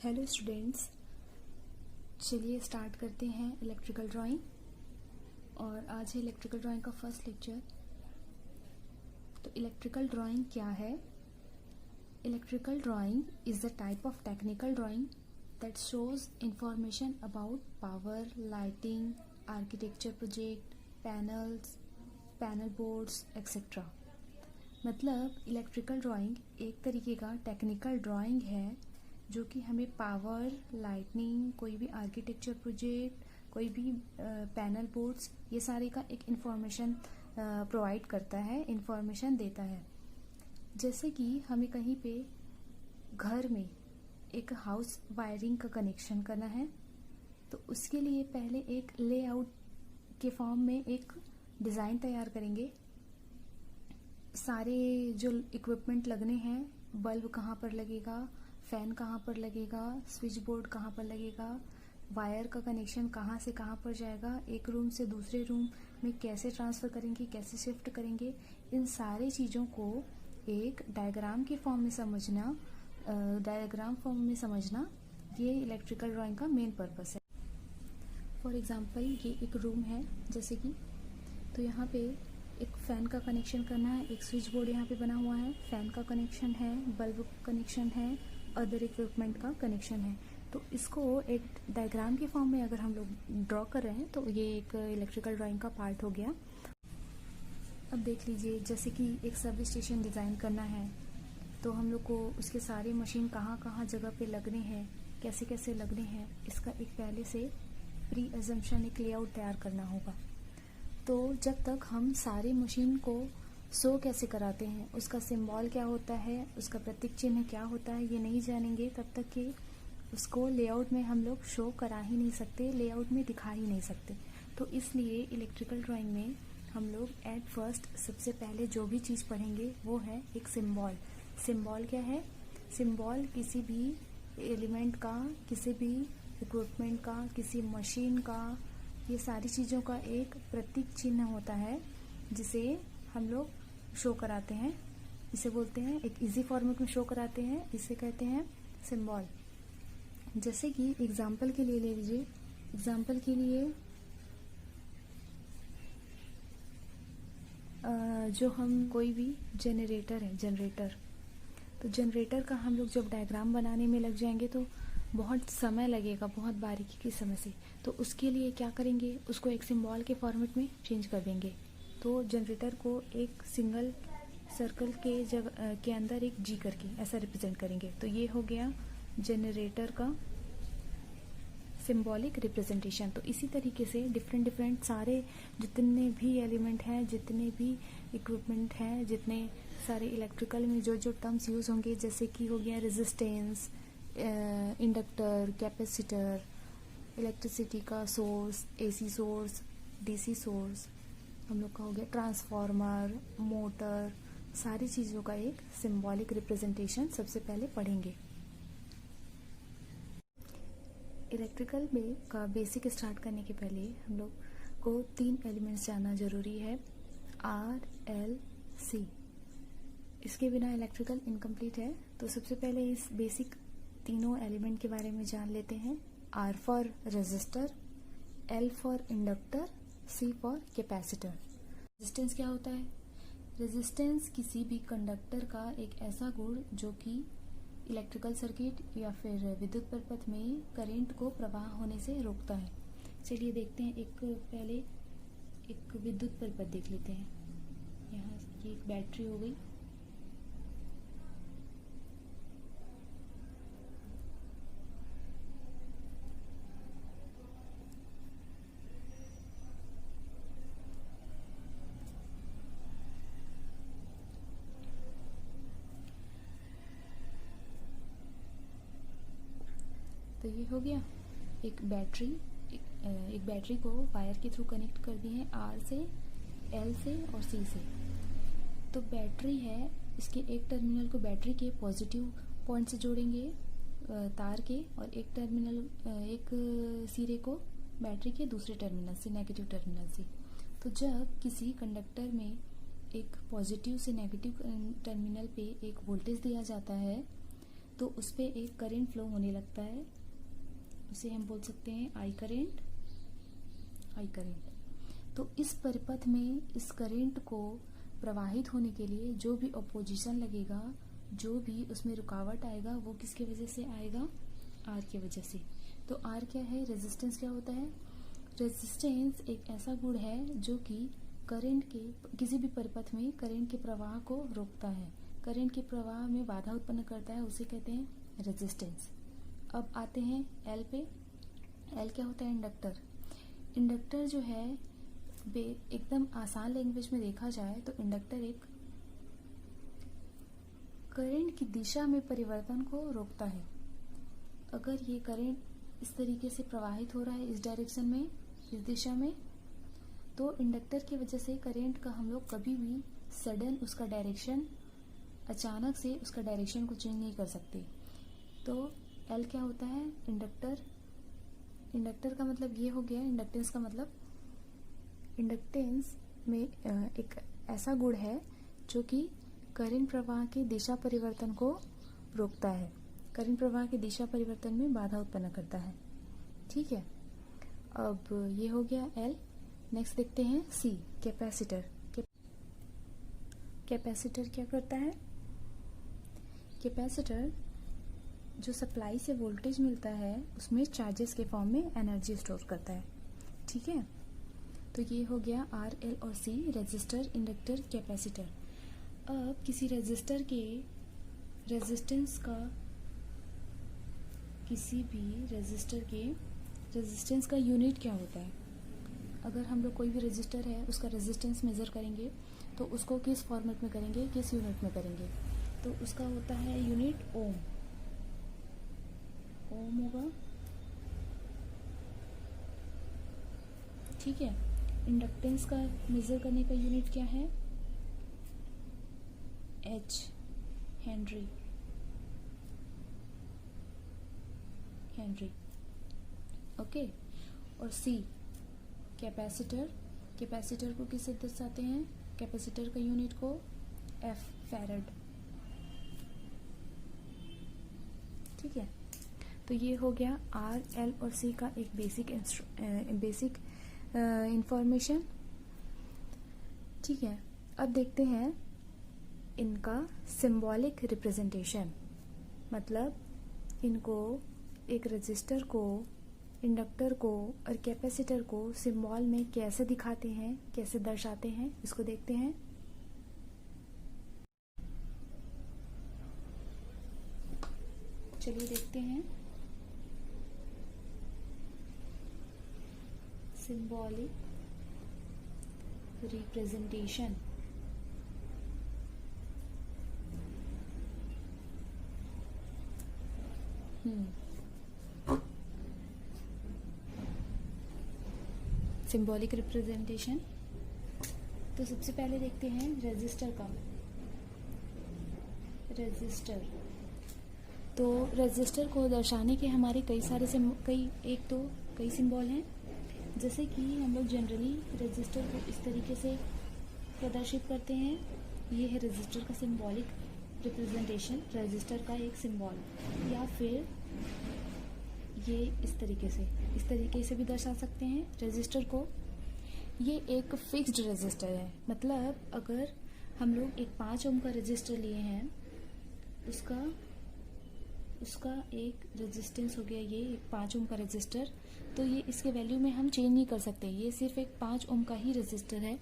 Hello students, चलिए start करते हैं इलेक्ट्रिकल ड्राइंग। और आज है इलेक्ट्रिकल ड्राइंग का फर्स्ट लेक्चर। तो इलेक्ट्रिकल ड्राइंग क्या है? Electrical drawing is the type of technical drawing that shows information about power, lighting, architecture project, panels, panel boards etcetera. मतलब इलेक्ट्रिकल ड्राइंग एक तरीके का टेक्निकल ड्राइंग है जो कि हमें पावर, लाइटनिंग, कोई भी आर्किटेक्चर प्रोजेक्ट, कोई भी पैनल बोर्ड्स, ये सारे का एक इंफॉर्मेशन प्रोवाइड करता है, इंफॉर्मेशन देता है। जैसे कि हमें कहीं पे घर में एक हाउस वायरिंग का कनेक्शन करना है, तो उसके लिए पहले एक लेआउट के फॉर्म में एक डिज़ाइन तैयार करेंगे। सारे जो इक्विपमेंट लगने हैं, बल्ब कहाँ पर लगेगा, फैन कहाँ पर लगेगा, स्विच बोर्ड कहाँ पर लगेगा, वायर का कनेक्शन कहाँ से कहाँ पर जाएगा, एक रूम से दूसरे रूम में कैसे ट्रांसफ़र करेंगे, कैसे शिफ्ट करेंगे, इन सारी चीज़ों को एक डायग्राम के फॉर्म में समझना, ये इलेक्ट्रिकल ड्राइंग का मेन पर्पस है। फॉर एग्जांपल ये एक रूम है जैसे कि, तो यहाँ पे एक फ़ैन का कनेक्शन करना है, एक स्विच बोर्ड यहाँ पे बना हुआ है, फ़ैन का कनेक्शन है, बल्ब कनेक्शन है, अदर इक्विपमेंट का कनेक्शन है। तो इसको एक डायग्राम के फॉर्म में अगर हम लोग ड्रॉ कर रहे हैं तो ये एक इलेक्ट्रिकल ड्राइंग का पार्ट हो गया। अब देख लीजिए, जैसे कि एक सब स्टेशन डिज़ाइन करना है तो हम लोग को उसके सारे मशीन कहाँ कहाँ जगह पे लगने हैं, कैसे कैसे लगने हैं, इसका एक पहले से प्री अजम्पशन एक लेआउट तैयार करना होगा। तो जब तक हम सारे मशीन को शो कैसे कराते हैं, उसका सिंबल क्या होता है, उसका प्रतीक चिन्ह क्या होता है, ये नहीं जानेंगे तब तक कि उसको लेआउट में हम लोग शो करा ही नहीं सकते, लेआउट में दिखा ही नहीं सकते। तो इसलिए इलेक्ट्रिकल ड्राइंग में हम लोग एट फर्स्ट सबसे पहले जो भी चीज़ पढ़ेंगे वो है एक सिंबल। सिंबल क्या है? सिंबल किसी भी एलिमेंट का, किसी भी इक्विपमेंट का, किसी मशीन का, ये सारी चीज़ों का एक प्रतीक चिन्ह होता है जिसे हम लोग शो कराते हैं। इसे बोलते हैं, एक इजी फॉर्मेट में शो कराते हैं, इसे कहते हैं सिंबल। जैसे कि एग्जाम्पल के लिए ले लीजिए, एग्जाम्पल के लिए जो हम कोई भी जनरेटर है, जनरेटर, तो जनरेटर का हम लोग जब डायग्राम बनाने में लग जाएंगे तो बहुत समय लगेगा, बहुत बारीकी की समय से। तो उसके लिए क्या करेंगे, उसको एक सिंबल के फॉर्मेट में चेंज कर देंगे। तो जनरेटर को एक सिंगल सर्कल के जगह के अंदर एक जी करके ऐसा रिप्रेजेंट करेंगे। तो ये हो गया जनरेटर का सिंबॉलिक रिप्रेजेंटेशन। तो इसी तरीके से डिफरेंट सारे जितने भी एलिमेंट हैं, जितने भी इक्विपमेंट हैं, जितने सारे इलेक्ट्रिकल में जो जो टर्म्स यूज़ होंगे, जैसे कि हो गया रेजिस्टेंस, इंडक्टर, कैपेसिटर, इलेक्ट्रिसिटी का source, AC source, DC source, हम लोग का हो गया ट्रांसफार्मर, मोटर, सारी चीज़ों का एक सिंबॉलिक रिप्रेजेंटेशन सबसे पहले पढ़ेंगे। इलेक्ट्रिकल में का बेसिक स्टार्ट करने के पहले हम लोग को 3 एलिमेंट्स जानना ज़रूरी है, आर, एल, सी। इसके बिना इलेक्ट्रिकल इनकम्प्लीट है। तो सबसे पहले इस बेसिक तीनों एलिमेंट के बारे में जान लेते हैं। R for register, L for inductor, C for capacitor. Resistance क्या होता है? रेजिस्टेंस किसी भी कंडक्टर का एक ऐसा गुण जो कि इलेक्ट्रिकल सर्किट या फिर विद्युत परिपथ में करंट को प्रवाह होने से रोकता है। चलिए देखते हैं, पहले एक विद्युत परिपथ देख लेते हैं। यहाँ ये एक बैटरी हो गई, तो ये हो गया एक बैटरी। एक बैटरी को वायर के थ्रू कनेक्ट कर दिए हैं, आर से, एल से और सी से। तो बैटरी है, इसके एक टर्मिनल को बैटरी के पॉजिटिव पॉइंट से जोड़ेंगे तार के, और एक सिरे को बैटरी के दूसरे टर्मिनल से, नेगेटिव टर्मिनल से। तो जब किसी कंडक्टर में एक पॉजिटिव से नेगेटिव टर्मिनल पे एक वोल्टेज दिया जाता है तो उस पर एक करंट फ्लो होने लगता है, उसे हम बोल सकते हैं आई करंट। तो इस परिपथ में इस करंट को प्रवाहित होने के लिए जो भी अपोजिशन लगेगा, जो भी उसमें रुकावट आएगा, वो किसकी वजह से आएगा? आर की वजह से। तो आर क्या है? रेजिस्टेंस क्या होता है? रेजिस्टेंस एक ऐसा गुण है जो कि करंट के किसी भी परिपथ में करंट के प्रवाह को रोकता है, करंट के प्रवाह में बाधा उत्पन्न करता है, उसे कहते हैं रेजिस्टेंस। अब आते हैं एल पे। एल क्या होता है? इंडक्टर। इंडक्टर जो है एकदम आसान लैंग्वेज में देखा जाए तो इंडक्टर एक करंट की दिशा में परिवर्तन को रोकता है। अगर ये करंट इस तरीके से प्रवाहित हो रहा है, इस डायरेक्शन में, इस दिशा में, तो इंडक्टर की वजह से करंट का हम लोग कभी भी सडन उसका डायरेक्शन, अचानक से उसका डायरेक्शन को चेंज नहीं कर सकते। तो एल क्या होता है? इंडक्टर। इंडक्टर का मतलब ये हो गया, इंडक्टेंस का मतलब, इंडक्टेंस में एक ऐसा गुण है जो कि करंट प्रवाह के दिशा परिवर्तन को रोकता है, करंट प्रवाह के दिशा परिवर्तन में बाधा उत्पन्न करता है। ठीक है, अब ये हो गया एल। नेक्स्ट देखते हैं सी, कैपेसिटर। कैपेसिटर क्या करता है? कैपेसिटर जो सप्लाई से वोल्टेज मिलता है उसमें चार्जेस के फॉर्म में एनर्जी स्टोर करता है। ठीक है, तो ये हो गया आर, एल और सी, रेजिस्टर, इंडक्टर, कैपेसिटर। अब किसी रेजिस्टर के रेजिस्टेंस का, किसी भी रेजिस्टर के रेजिस्टेंस का यूनिट क्या होता है? अगर हम लोग कोई भी रेजिस्टर है उसका रेजिस्टेंस मेज़र करेंगे तो उसको किस फॉर्मेट में करेंगे, किस यूनिट में करेंगे? तो उसका होता है यूनिट ओम। ओम होगा। ठीक है, इंडक्टेंस का मेजर करने का यूनिट क्या है? H, Henry. ओके, और सी, कैपेसिटर। कैपेसिटर को किससे दर्शाते हैं? कैपेसिटर का यूनिट को एफ, फैरड। ठीक है, तो ये हो गया आर, एल और सी का एक बेसिक इंफॉर्मेशन। ठीक है, अब देखते हैं इनका सिंबॉलिक रिप्रेजेंटेशन, मतलब इनको, एक रजिस्टर को, इंडक्टर को और कैपेसिटर को सिंबल में कैसे दिखाते हैं, कैसे दर्शाते हैं, इसको देखते हैं। चलिए देखते हैं। Symbolic representation. सिंबॉलिक रिप्रेजेंटेशन, तो सबसे पहले देखते हैं रेजिस्टर का। रेजिस्टर, तो रेजिस्टर को दर्शाने के हमारे कई सारे कई सिंबल हैं। जैसे कि हम लोग जनरली रेजिस्टर को इस तरीके से प्रदर्शित करते हैं। ये है रेजिस्टर का सिंबॉलिक रिप्रेजेंटेशन, रेजिस्टर का एक सिंबल। या फिर ये इस तरीके से भी दर्शा सकते हैं रेजिस्टर को। ये एक फिक्स्ड रेजिस्टर है, मतलब अगर हम लोग एक 5 ओम का रेजिस्टर लिए हैं, उसका एक रेजिस्टेंस हो गया, ये एक 5 ओम का रेजिस्टर, तो ये इसके वैल्यू में हम चेंज नहीं कर सकते। ये सिर्फ एक 5 ओम का ही रेजिस्टर है,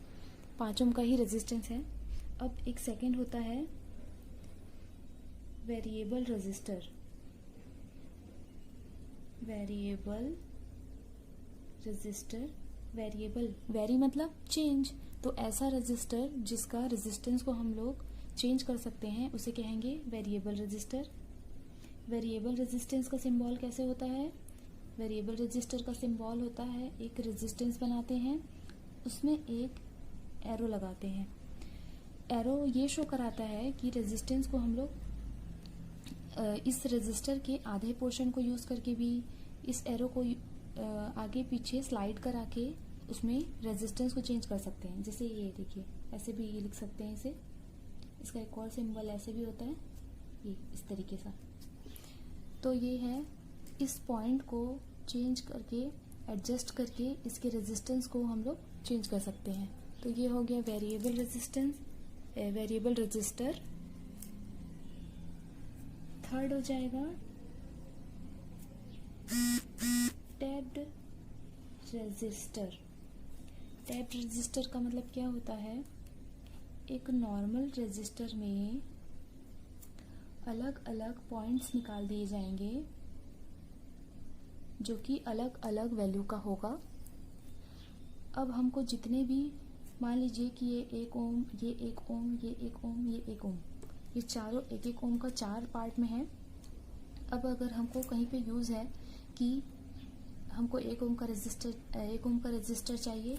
5 ओम का ही रेजिस्टेंस है। अब एक सेकंड होता है variable register. Variable register, very मतलब चेंज, तो ऐसा रेजिस्टर जिसका रेजिस्टेंस को हम लोग चेंज कर सकते हैं उसे कहेंगे वेरिएबल रेजिस्टर। वेरिएबल रेजिस्टेंस का सिंबल कैसे होता है? वेरिएबल रेजिस्टर का सिंबल होता है, एक रेजिस्टेंस बनाते हैं, उसमें एक एरो लगाते हैं। एरो ये शो कराता है कि रेजिस्टेंस को हम लोग इस रेजिस्टर के आधे पोर्शन को यूज करके भी इस एरो को आगे पीछे स्लाइड करा के उसमें रेजिस्टेंस को चेंज कर सकते हैं। जैसे ये देखिए, ऐसे भी ये लिख सकते हैं इसे। इसका एक और सिंबल ऐसे भी होता है, ये इस तरीके से। तो ये है, इस पॉइंट को चेंज करके, एडजस्ट करके इसके रेजिस्टेंस को हम लोग चेंज कर सकते हैं। तो ये हो गया variable resistance, variable resistor. Third हो जाएगा टैब्ड रजिस्टर। टैब्ड रजिस्टर का मतलब क्या होता है, एक नॉर्मल रजिस्टर में अलग अलग पॉइंट्स निकाल दिए जाएंगे जो कि अलग अलग वैल्यू का होगा। अब हमको जितने भी, मान लीजिए कि ये 1 ओम, ये 1 ओम, ये 1 ओम, ये 1 ओम, ये चारों 1-1 ओम का 4 पार्ट में है। अब अगर हमको कहीं पे यूज़ है कि हमको 1 ओम का रजिस्टर चाहिए,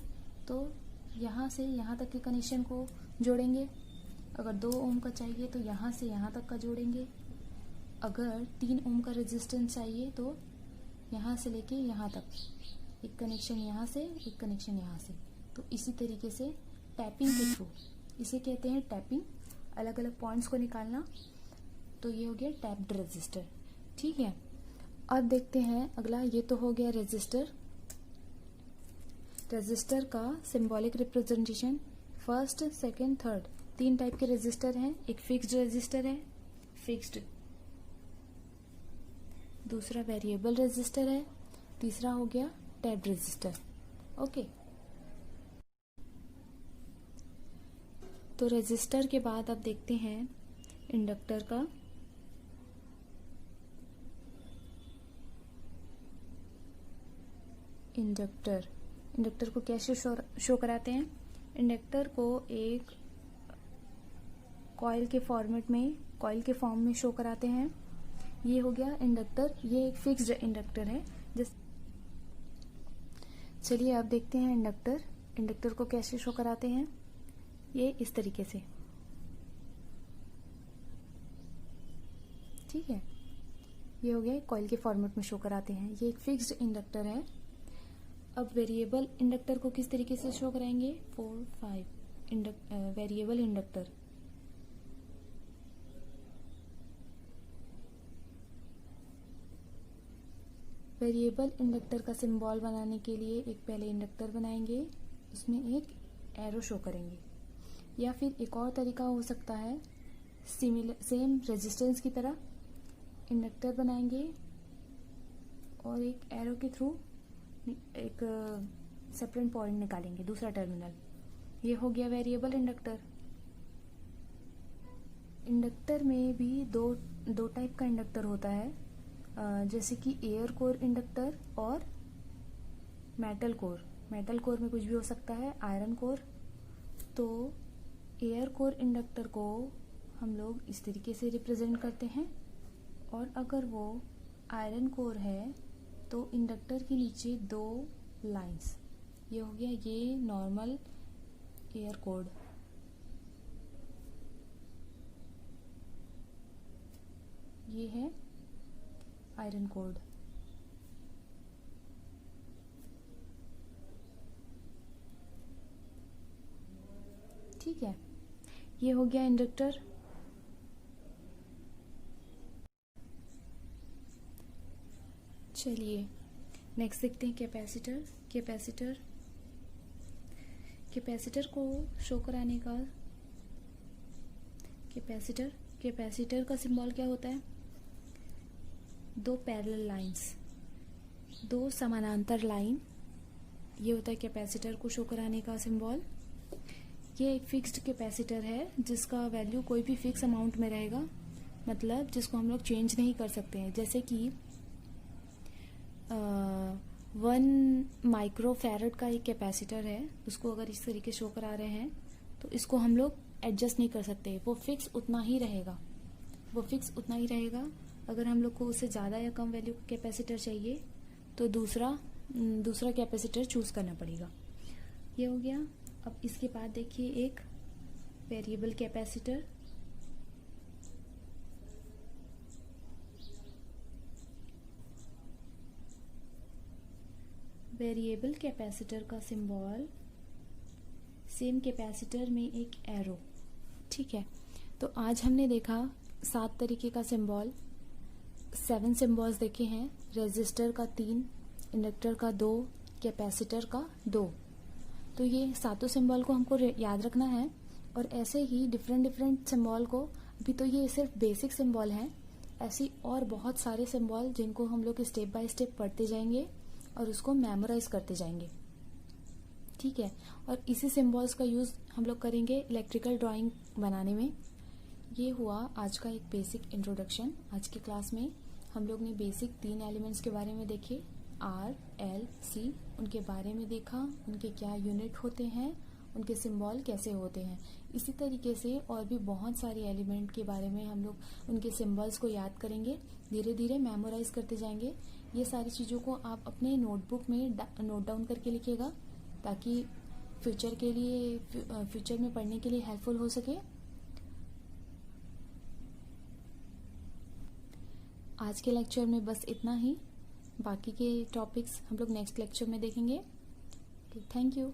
तो यहाँ से यहाँ तक के कनेक्शन को जोड़ेंगे। अगर 2 ओम का चाहिए तो यहाँ से यहाँ तक का जोड़ेंगे। अगर 3 ओम का रेजिस्टेंस चाहिए तो यहाँ से लेके यहाँ तक, एक कनेक्शन यहाँ से, एक कनेक्शन यहाँ से। तो इसी तरीके से टैपिंग के थ्रू, इसे कहते हैं टैपिंग, अलग अलग पॉइंट्स को निकालना। तो ये हो गया टैप्ड रजिस्टर। ठीक है, अब देखते हैं अगला। ये तो हो गया रजिस्टर। रजिस्टर का symbolic representation, first, second, third, 3 type के रजिस्टर हैं। एक फिक्स्ड रजिस्टर है, फिक्स्ड। दूसरा वेरिएबल रजिस्टर है। तीसरा हो गया टैब्ड रजिस्टर। ओके, तो रजिस्टर के बाद अब देखते हैं इंडक्टर का। इंडक्टर को कैसे शो कराते हैं? इंडक्टर को एक कॉइल के फॉर्मेट में, कॉइल के फॉर्म में शो कराते हैं। ये हो गया इंडक्टर, ये एक फिक्स्ड इंडक्टर है। चलिए अब देखते हैं इंडक्टर को कैसे शो कराते हैं। ये इस तरीके से, ठीक है। ये हो गया कॉइल के फॉर्मेट में शो कराते हैं। ये एक फिक्स्ड इंडक्टर है। अब वेरिएबल इंडक्टर को किस तरीके से शो कराएंगे? 4, 5 वेरिएबल इंडक्टर। वेरिएबल इंडक्टर का सिंबल बनाने के लिए एक पहले इंडक्टर बनाएंगे, उसमें एक एरो शो करेंगे। या फिर एक और तरीका हो सकता है, सेम रेजिस्टेंस की तरह इंडक्टर बनाएंगे और एक एरो के थ्रू एक सेपरेट पॉइंट निकालेंगे, दूसरा टर्मिनल। ये हो गया वेरिएबल इंडक्टर। इंडक्टर में भी दो टाइप का इंडक्टर होता है, जैसे कि एयर कोर इंडक्टर और मेटल कोर। मेटल कोर में कुछ भी हो सकता है, आयरन कोर। तो एयर कोर इंडक्टर को हम लोग इस तरीके से रिप्रेजेंट करते हैं, और अगर वो आयरन कोर है तो इंडक्टर के नीचे 2 लाइंस। ये हो गया ये नॉर्मल एयर कोड। ये है आयरन कोड। ठीक है, ये हो गया इंडक्टर। चलिए नेक्स्ट देखते हैं कैपेसिटर को शो कराने का। कैपेसिटर का सिंबल क्या होता है? 2 पैरेलल लाइंस, 2 समानांतर लाइन। ये होता है कैपेसिटर को शो कराने का सिंबल। ये एक फिक्स्ड कैपेसिटर है जिसका वैल्यू कोई भी फिक्स अमाउंट में रहेगा, मतलब जिसको हम लोग चेंज नहीं कर सकते हैं। जैसे कि 1 माइक्रोफैरड का एक कैपेसिटर है, उसको अगर इस तरीके शो करा रहे हैं तो इसको हम लोग एडजस्ट नहीं कर सकते, वो फिक्स उतना ही रहेगा। अगर हम लोग को उससे ज़्यादा या कम वैल्यू का कैपेसिटर चाहिए तो दूसरा कैपेसिटर चूज़ करना पड़ेगा। ये हो गया। अब इसके बाद देखिए एक वेरिएबल कैपेसिटर। वेरिएबल कैपेसिटर का सिंबल, सेम कैपेसिटर में एक एरो। ठीक है, तो आज हमने देखा 7 तरीके का सिंबल। 7 सिम्बॉल्स देखे हैं, रेजिस्टर का 3, इंडक्टर का 2, कैपेसिटर का 2। तो ये सातों सिंबल को हमको याद रखना है। और ऐसे ही डिफरेंट डिफरेंट सिंबल को, अभी तो ये सिर्फ बेसिक सिंबल हैं, ऐसी और बहुत सारे सिंबल जिनको हम लोग स्टेप बाय स्टेप पढ़ते जाएंगे और उसको मेमोराइज करते जाएंगे। ठीक है, और इसी सिंबल्स का यूज़ हम लोग करेंगे इलेक्ट्रिकल ड्राइंग बनाने में। ये हुआ आज का एक बेसिक इंट्रोडक्शन। आज की क्लास में हम लोग ने बेसिक 3 एलिमेंट्स के बारे में देखे, आर, एल, सी, उनके बारे में देखा, उनके क्या यूनिट होते हैं, उनके सिंबल कैसे होते हैं। इसी तरीके से और भी बहुत सारे एलिमेंट के बारे में हम लोग उनके सिंबल्स को याद करेंगे, धीरे धीरे मेमोराइज करते जाएंगे। ये सारी चीज़ों को आप अपने नोटबुक में नोट डाउन करके लिखिएगा, ताकि फ्यूचर में पढ़ने के लिए हेल्पफुल हो सके। आज के लेक्चर में बस इतना ही, बाकी के टॉपिक्स हम लोग नेक्स्ट लेक्चर में देखेंगे। Thank you.